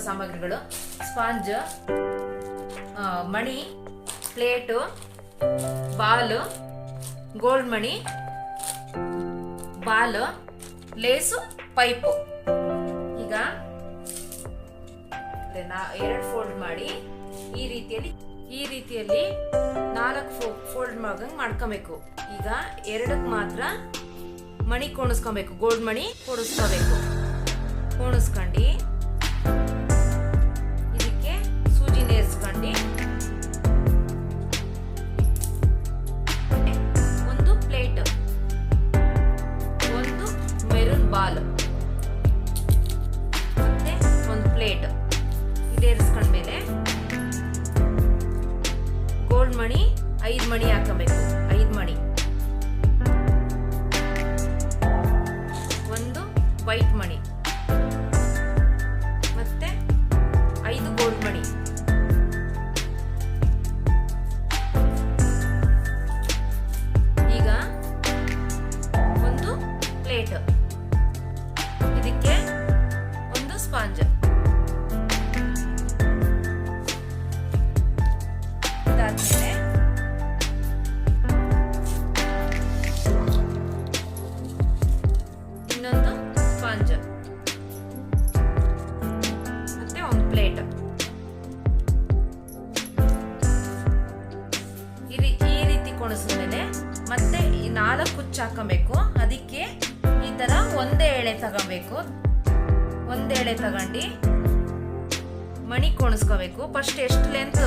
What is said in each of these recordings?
ಸಾಮಗ್ರಿಗಳು: ಸ್ಪಾಂಜ್, ಮಣಿ, plate, ball, gold ಮಣಿ, ball, ಲೇಸು, pipe. ಈಗ 2 ಫೋಲ್ಡ್ ಮಾಡಿ ಈ ರೀತಿಯಲ್ಲಿ 4 ಫೋಲ್ಡ್ ಮಾಡ್ಕೊಬೇಕು. ಈಗ 2ಕ್ಕೆ ಮಾತ್ರ ಮಣಿ ಕೋಣಿಸ್ಕೊಬೇಕು, ಗೋಲ್ಡ್ ಮಣಿ ಕೋಣಿಸ್ಕೋಬೇಕು. ಕೋಣಿಸ್ಕೊಂಡು ಇದಕ್ಕೆ ಸೂಜಿ ನೇರ್ಸ್ಕೊಂಡು ಒಂದು ಪ್ಲೇಟ್, ಒಂದು ಮೆರೂನ್ ಬಾಲ್ ಮತ್ತೆ ಒಂದು ಪ್ಲೇಟ್ ಇದೇರಿಸ್ಕೊಂಡ್ಮೇಲೆ ಗೋಲ್ಡ್ ಮಣಿ 5 ಮಣಿ ಹಾಕಬೇಕು. 5 ಮಣಿ, ಒಂದು ವೈಟ್ ಮಣಿ ಮತ್ತೆ 5 ಗೋಲ್ಡ್ ಮಣಿ. ಈಗ ಒಂದು ಪ್ಲೇಟ್, ಇದಕ್ಕೆ ಒಂದು ಸ್ಪಾಂಜ್. ಇದಾದ್ಮೇಲೆ ಇನ್ನೊಂದು ಸ್ಪಾಂಜ್ ಮತ್ತೆ ಒಂದು ಪ್ಲೇಟ್. ಈ ರೀತಿ ಕೊಣಿಸಿದ್ಮೇಲೆ ಮತ್ತೆ ಈ 4 ಕುಚ್ಚು ಹಾಕಬೇಕು. ಅದಕ್ಕೆ ಈ ತರ ಒಂದೇ ಎಳೆ ತಗೋಬೇಕು. ಒಂದೇ ಎಳೆ ತಗೊಂಡು ಮಣಿ ಕೋಣಿಸ್ಕೋಬೇಕು. ಫಸ್ಟ್ ಎಷ್ಟು ಲೆಂತ್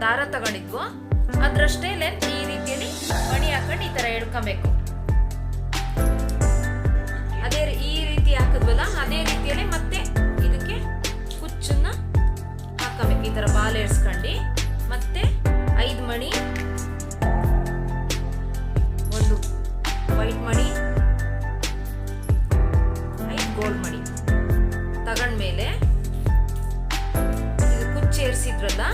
ದಾರ ತಗೊಂಡಿದ್ವು ಅದ್ರಷ್ಟೇ ಲೆಂತ್ ಈ ರೀತಿಯಲ್ಲಿ ಮಣಿ ಹಾಕೊಂಡು ಈ ತರ ಎಳ್ಕೊಬೇಕು. ಈ ರೀತಿ ಹಾಕಿದ್ವಲ್ಲ ಅದೇ ರೀತಿಯಲ್ಲಿ ಮತ್ತೆ ಇದಕ್ಕೆ ಕುಚ್ಚನ್ನ ಹಾಕಬೇಕು. ಈ ತರ ಬಾಲ್ ಏರ್ಸ್ಕೊಂಡು ಮತ್ತೆ 5 ಮಣಿ, ಒಂದು ವೈಟ್ ಮಣಿ, 5 ಗೋಲ್ಡ್ ಮಣಿ ತಗೊಂಡ್ಮೇಲೆ ಇದು ಕುಚ್ಚು ಏರ್ಸಿದ್ರಲ್ಲ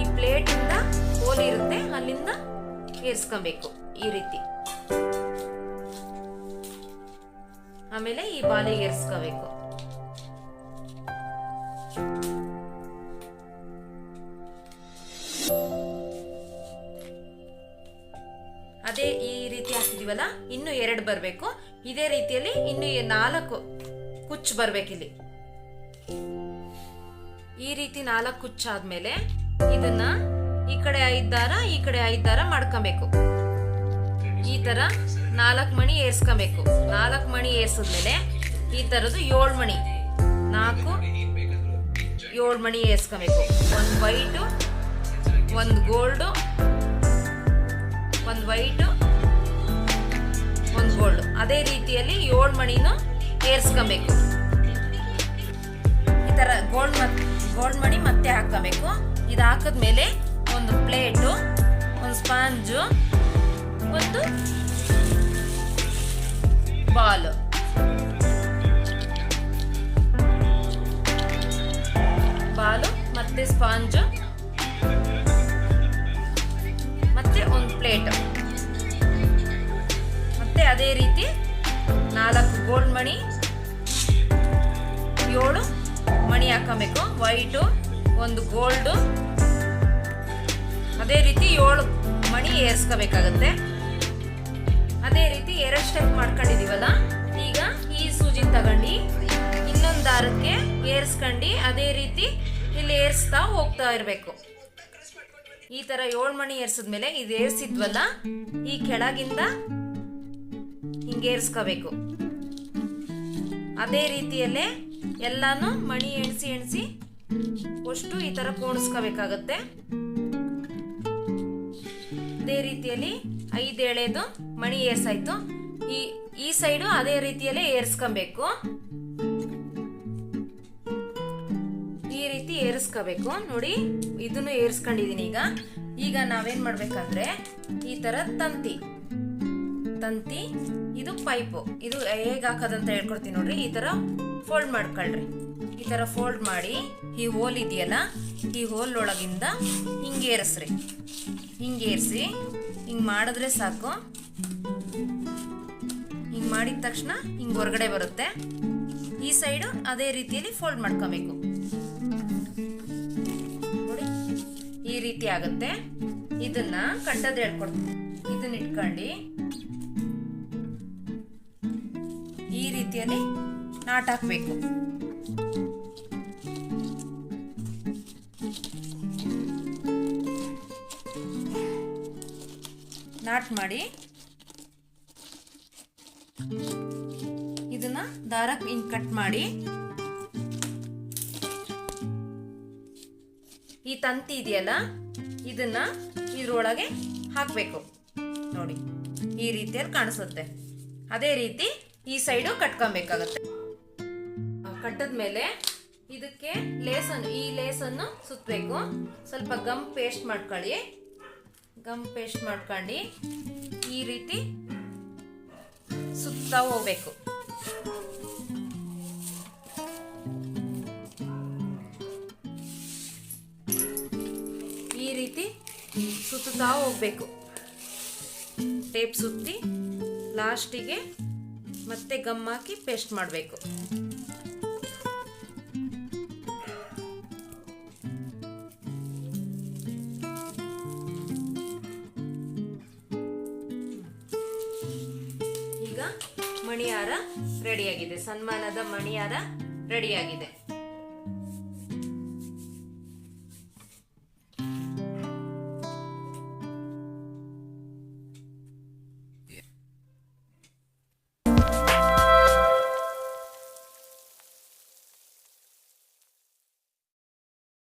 ಈ ಪ್ಲೇಟ್ ಇಂದ ಹೋಲ್ ಇರುತ್ತೆ ಅಲ್ಲಿಂದ ಏರ್ಸ್ಕೊಬೇಕು ಈ ರೀತಿ. ಆಮೇಲೆ ಈ ಬಾಲಿಗೆ ಏರ್ಸ್ಕೋಬೇಕು. ಅದೇ ಈ ರೀತಿ ಹಾಕಿದೀವಲ್ಲ ಇನ್ನು 2 ಬರಬೇಕು. ಇದೇ ರೀತಿಯಲ್ಲಿ ಇನ್ನು 4 ಕುಚ್ಚು ಬರ್ಬೇಕಿಲ್ಲಿ. ಈ ರೀತಿ 4 ಕುಚ್ಚಾದ್ಮೇಲೆ ಇದನ್ನ ಈ ಕಡೆ 5 ದಾರ ಈ ಕಡೆ 5 ದಾರ ಮಾಡ್ಕೊಬೇಕು. ಈ ತರ 4 ಮಣಿ ಏರ್ಸ್ಕೊಬೇಕು. 4 ಮಣಿ ಏರ್ಸಿದ್ಮೇಲೆ ಈ ತರದ್ದು 7 ಮಣಿ, 4 7 ಮಣಿ ಏರ್ಸ್ಕೊಬೇಕು. ಒಂದು ವೈಟು, ಒಂದು ಗೋಲ್ಡು, ಒಂದು ವೈಟು, ಒಂದು ಗೋಲ್ಡ್. ಅದೇ ರೀತಿಯಲ್ಲಿ 7 ಮಣಿನೂ ಏರ್ಸ್ಕೊಬೇಕು. ಈ ತರ ಗೋಲ್ಡ್ ಮಣಿ ಮತ್ತೆ ಹಾಕಬೇಕು. ಇದು ಹಾಕಿದ್ಮೇಲೆ ಒಂದು ಪ್ಲೇಟು, ಒಂದು ಸ್ಪಾಂಜು, ಒಂದು ಬಾಲ್, ಮತ್ತೆ ಸ್ಪಾಂಜು ಮತ್ತೆ ಒಂದು ಪ್ಲೇಟ್ ಮತ್ತೆ ಅದೇ ರೀತಿ 4 ಗೋಲ್ಡ್ ಮಣಿ, 7 ಮಣಿ ಹಾಕಬೇಕು. ವೈಟು, ಒಂದು ಗೋಲ್ಡು, ಅದೇ ರೀತಿ 7 ಮಣಿ ಏರ್ಸ್ಕೋಬೇಕಾಗತ್ತೆ. ಅದೇ ರೀತಿ 2 ಸ್ಟೆಪ್ ಮಾಡ್ಕೊಂಡಿದೀವಲ್ಲ, ಈಗ ಈ ಸೂಜಿ ತಗೊಂಡು ಇನ್ನೊಂದು ದಾರಕ್ಕೆ ಏರ್ಸ್ಕೊಂಡು ಅದೇ ರೀತಿ ಇಲ್ಲಿ ಏರ್ಸ್ತಾ ಹೋಗ್ತಾ ಇರಬೇಕು. ಈ ತರ 7 ಮಣಿ ಏರ್ಸಿದ್ಮೇಲೆ ಇದು ಏರ್ಸಿದ್ವಲ್ಲ ಈ ಕೆಳಗಿಂದ ಹಿಂಗೆ ಏರ್ಸ್ಕೋಬೇಕು. ಅದೇ ರೀತಿಯಲ್ಲೇ ಎಲ್ಲಾನು ಮಣಿ ಎಣಿಸಿ ಅಷ್ಟು ಈ ತರ ಕೋಣಿಸ್ಕೋಬೇಕಾಗತ್ತೆ. ಅದೇ ರೀತಿಯಲ್ಲಿ 5 ಎಳೆದು ಮಣಿ ಏರ್ಸಾಯ್ತು. ಈ ಸೈಡು ಅದೇ ರೀತಿಯಲ್ಲೇ ಏರ್ಸ್ಕೊಬೇಕು. ಈ ರೀತಿ ಏರಿಸ್ಕೋಬೇಕು. ನೋಡಿ, ಇದನ್ನು ಏರ್ಸ್ಕೊಂಡಿದೀನಿ. ಈಗ ನಾವೇನ್ ಮಾಡ್ಬೇಕಂದ್ರೆ ಈ ತರ ತಂತಿ ಇದು ಪೈಪು, ಇದು ಹೇಗೆ ಹಾಕೋದಂತ ಹೇಳ್ಕೊಡ್ತೀನಿ ನೋಡ್ರಿ. ಈ ತರ ಫೋಲ್ಡ್ ಮಾಡ್ಕೊಳ್ರಿ. ಈ ತರ ಫೋಲ್ಡ್ ಮಾಡಿ ಈ ಹೋಲ್ ಇದೆಯಲ್ಲ, ಈ ಹೋಲ್ ಒಳಗಿಂದ ಹಿಂಗೆ ಏರಿಸ್ರಿ. ಹಿಂಗೆ ಏರಿಸಿ ಹಿಂಗೆ ಮಾಡಿದ್ರೆ ಸಾಕು. ಹಿಂಗೆ ಮಾಡಿದ ತಕ್ಷಣ ಹಿಂಗೆ ಹೊರಗಡೆ ಬರುತ್ತೆ. ಈ ಸೈಡು ಅದೇ ರೀತಿಯಲ್ಲಿ ಫೋಲ್ಡ್ ಮಾಡ್ಕೋಬೇಕು. ರೀತಿ ಆಗುತ್ತೆ. ಇದನ್ನ ಕಟ್ಟೋದು ಹೇಳ್ಕೊಡ್ತೀನಿ. ಇದನ್ನ ಇಟ್ಕೊಂಡು ಈ ರೀತಿಯಲ್ಲಿ ನಾಟ್ ಹಾಕ್ಬೇಕು. ನಾಟ್ ಮಾಡಿ ಇದನ್ನ ದಾರಕ್ಕೆ ಹಿಂಗ್ ಕಟ್ ಮಾಡಿ ಈ ತಂತಿ ಇದೆಯಲ್ಲ ಇದನ್ನ ಇದ್ರೊಳಗೆ ಹಾಕ್ಬೇಕು. ನೋಡಿ ಈ ರೀತಿಯಲ್ಲಿ ಕಾಣಿಸುತ್ತೆ. ಅದೇ ರೀತಿ ಈ ಸೈಡು ಕಟ್ಕೊಬೇಕಾಗತ್ತೆ. ಕಟ್ಟದ್ಮೇಲೆ ಇದಕ್ಕೆ ಈ ಲೇಸನ್ನು ಸುತ್ತಬೇಕು. ಸ್ವಲ್ಪ ಗಮ್ ಪೇಸ್ಟ್ ಮಾಡ್ಕೊಳ್ಳಿ. ಗಮ್ ಪೇಸ್ಟ್ ಮಾಡ್ಕೊಂಡು ಈ ರೀತಿ ಸುತ್ತಾ ಹೋಗ್ಬೇಕು. ಈ ರೀತಿ ಸುತ್ತಾ ಹೋಗ್ಬೇಕು. ಟೇಪ್ ಸುತ್ತಿ ಲಾಸ್ಟಿಗೆ ಮತ್ತೆ ಗಮ್ ಹಾಕಿ ಪೇಸ್ಟ್ ಮಾಡಬೇಕು. ಈಗ ಮಣಿಹಾರ ರೆಡಿಯಾಗಿದೆ. ಸನ್ಮಾನದ ಮಣಿಹಾರ ರೆಡಿಯಾಗಿದೆ.